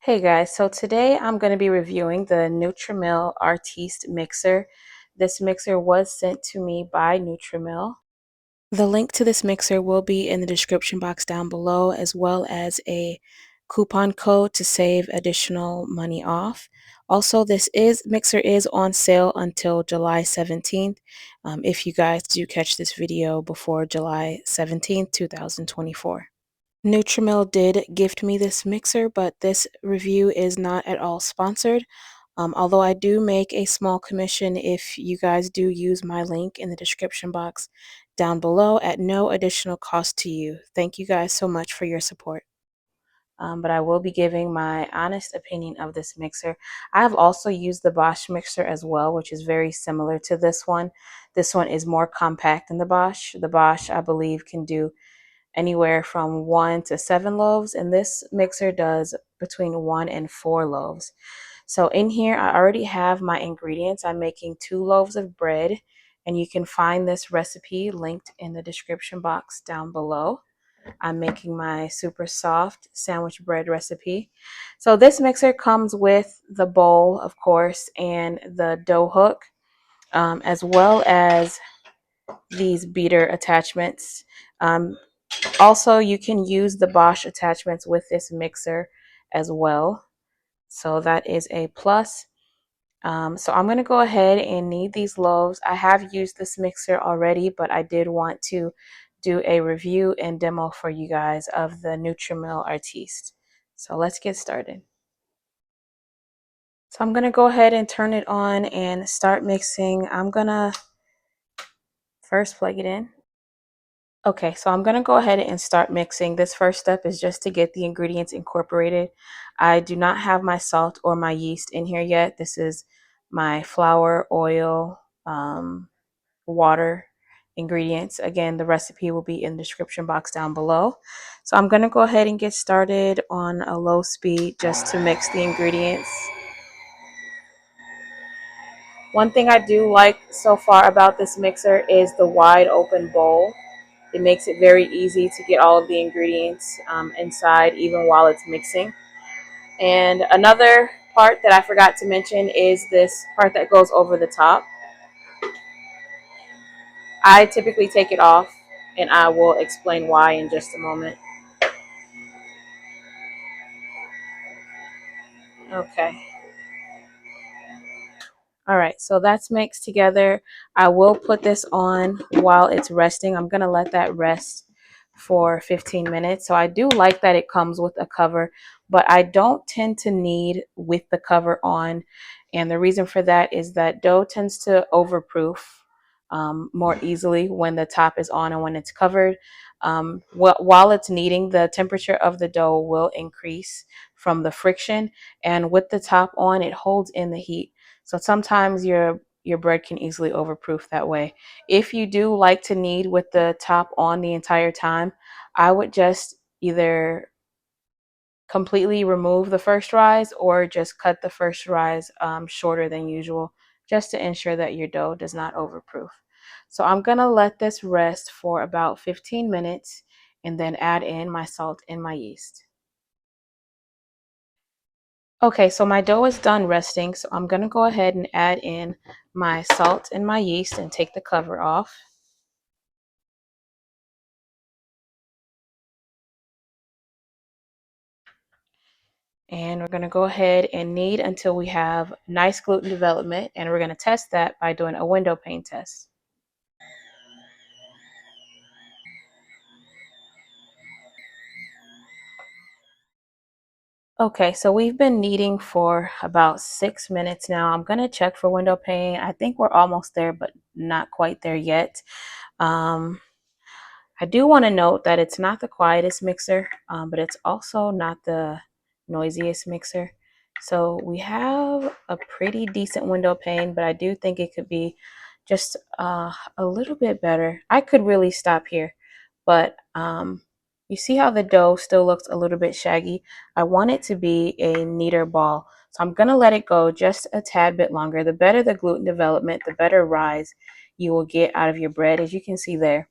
Hey guys, so today I'm going to be reviewing the NutriMill Artiste Mixer. This mixer was sent to me by NutriMill. The link to this mixer will be in the description box down below, as well as a coupon code to save additional money off. Also, mixer is on sale until July 17th. If you guys do catch this video before July 17th, 2024. NutriMill did gift me this mixer, but this review is not at all sponsored. Although I do make a small commission if you guys do use my link in the description box down below at no additional cost to you. Thank you guys so much for your support. But I will be giving my honest opinion of this mixer. I have also used the Bosch mixer as well, which is very similar to this one. This one is more compact than the Bosch. The Bosch, I believe, can do anywhere from 1 to 7 loaves, and this mixer does between 1 and 4 loaves. So in here I already have my ingredients. I'm making 2 loaves of bread, and you can find this recipe linked in the description box down below. I'm making my super soft sandwich bread recipe. So this mixer comes with the bowl, of course, and the dough hook, as well as these beater attachments. Also, you can use the Bosch attachments with this mixer as well. So that is a plus. So I'm going to go ahead and knead these loaves. I have used this mixer already, but I did want to do a review and demo for you guys of the NutriMill Artiste. So let's get started. So I'm going to go ahead and turn it on and start mixing. I'm going to first plug it in. Okay, so I'm going to go ahead and start mixing. This first step is just to get the ingredients incorporated. I do not have my salt or my yeast in here yet. This is my flour, oil, water ingredients. Again, the recipe will be in the description box down below. So I'm going to go ahead and get started on a low speed just to mix the ingredients. One thing I do like so far about this mixer is the wide open bowl. It makes it very easy to get all of the ingredients inside even while it's mixing. And another part that I forgot to mention is this part that goes over the top. I typically take it off, and I will explain why in just a moment. Okay. All right, so that's mixed together. I will put this on while it's resting. I'm going to let that rest for 15 minutes. So I do like that it comes with a cover, but I don't tend to knead with the cover on. And the reason for that is that dough tends to overproof more easily when the top is on and when it's covered. While it's kneading, the temperature of the dough will increase from the friction. And with the top on, it holds in the heat. So sometimes your bread can easily overproof that way. If you do like to knead with the top on the entire time, I would just either completely remove the first rise or just cut the first rise shorter than usual, just to ensure that your dough does not overproof. So I'm going to let this rest for about 15 minutes and then add in my salt and my yeast. Okay, so my dough is done resting, so I'm going to go ahead and add in my salt and my yeast and take the cover off. And we're going to go ahead and knead until we have nice gluten development, and we're going to test that by doing a window pane test. Okay, so we've been kneading for about 6 minutes now. I'm going to check for window pane. I think we're almost there, but not quite there yet. Um, I do want to note that it's not the quietest mixer, but it's also not the noisiest mixer. So we have a pretty decent window pane, but I do think it could be just a little bit better. I could really stop here, but you see how the dough still looks a little bit shaggy? I want it to be a neater ball. So I'm going to let it go just a tad bit longer. The better the gluten development, the better rise you will get out of your bread, as you can see there.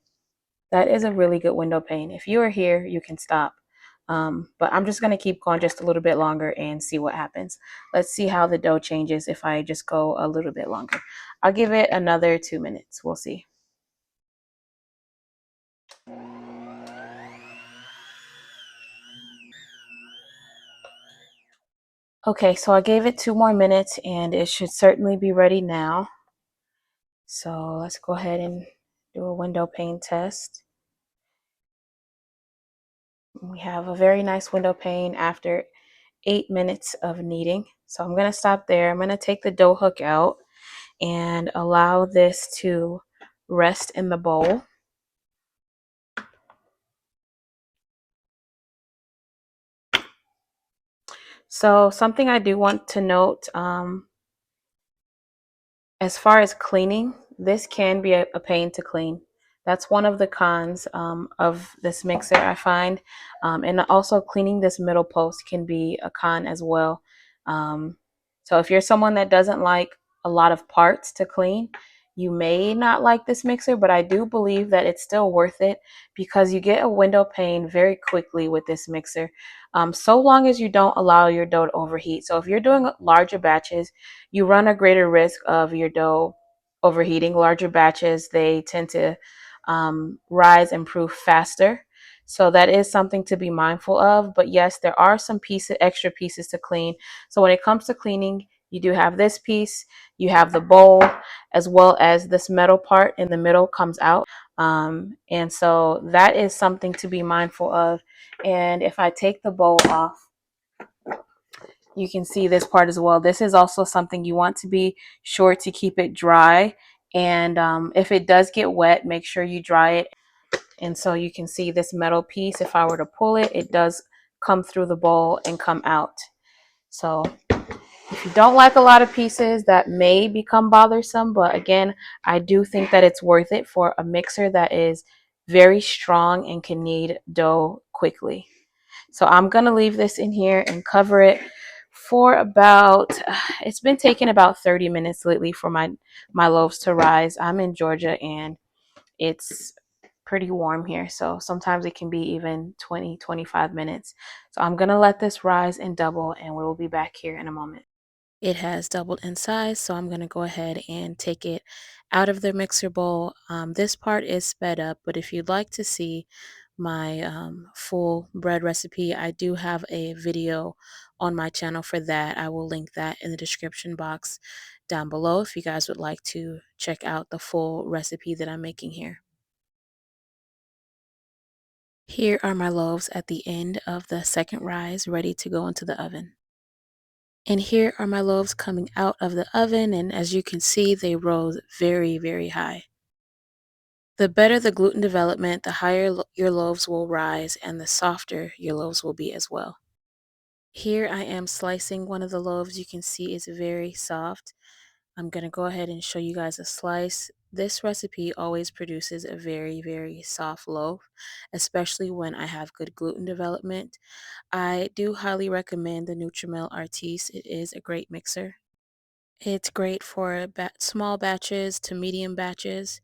That is a really good window pane. If you are here, you can stop. But I'm just going to keep going just a little bit longer and see what happens. Let's see how the dough changes if I just go a little bit longer. I'll give it another 2 minutes. We'll see. Okay, so I gave it 2 more minutes and it should certainly be ready now. So let's go ahead and do a window pane test. We have a very nice window pane after 8 minutes of kneading. So I'm going to stop there. I'm going to take the dough hook out and allow this to rest in the bowl. So something I do want to note, as far as cleaning, this can be a pain to clean. That's one of the cons of this mixer, I find. And also cleaning this middle post can be a con as well. So if you're someone that doesn't like a lot of parts to clean, you may not like this mixer, but I do believe that it's still worth it because you get a window pane very quickly with this mixer, so long as you don't allow your dough to overheat. So if you're doing larger batches, you run a greater risk of your dough overheating. Larger batches, they tend to rise and proof faster. So that is something to be mindful of. But yes, there are some extra pieces to clean. So when it comes to cleaning, you do have this piece, you have the bowl, as well as this metal part in the middle comes out. And so that is something to be mindful of. And if I take the bowl off, you can see this part as well. This is also something you want to be sure to keep it dry. And if it does get wet, make sure you dry it. And so you can see this metal piece, if I were to pull it, it does come through the bowl and come out. So if you don't like a lot of pieces, that may become bothersome. But again, I do think that it's worth it for a mixer that is very strong and can knead dough quickly. So I'm going to leave this in here and cover it for about, it's been taking about 30 minutes lately for my loaves to rise. I'm in Georgia and it's pretty warm here. So sometimes it can be even 20-25 minutes. So I'm going to let this rise and double and we will be back here in a moment. It has doubled in size, so I'm going to go ahead and take it out of the mixer bowl. This part is sped up, but if you'd like to see my full bread recipe, I do have a video on my channel for that. I will link that in the description box down below if you guys would like to check out the full recipe that I'm making here. Here are my loaves at the end of the second rise, ready to go into the oven. And here are my loaves coming out of the oven, and as you can see, they rose very, very high. The better the gluten development, the higher your loaves will rise, and the softer your loaves will be as well. Here I am slicing one of the loaves. You can see it's very soft. I'm going to go ahead and show you guys a slice. This recipe always produces a very, very soft loaf, especially when I have good gluten development. I do highly recommend the NutriMill Artiste. It is a great mixer. It's great for small batches to medium batches.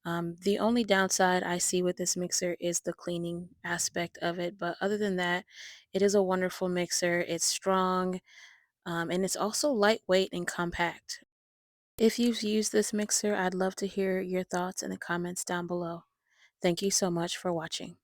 The only downside I see with this mixer is the cleaning aspect of it. But other than that, it is a wonderful mixer. It's strong, and it's also lightweight and compact. If you've used this mixer, I'd love to hear your thoughts in the comments down below. Thank you so much for watching.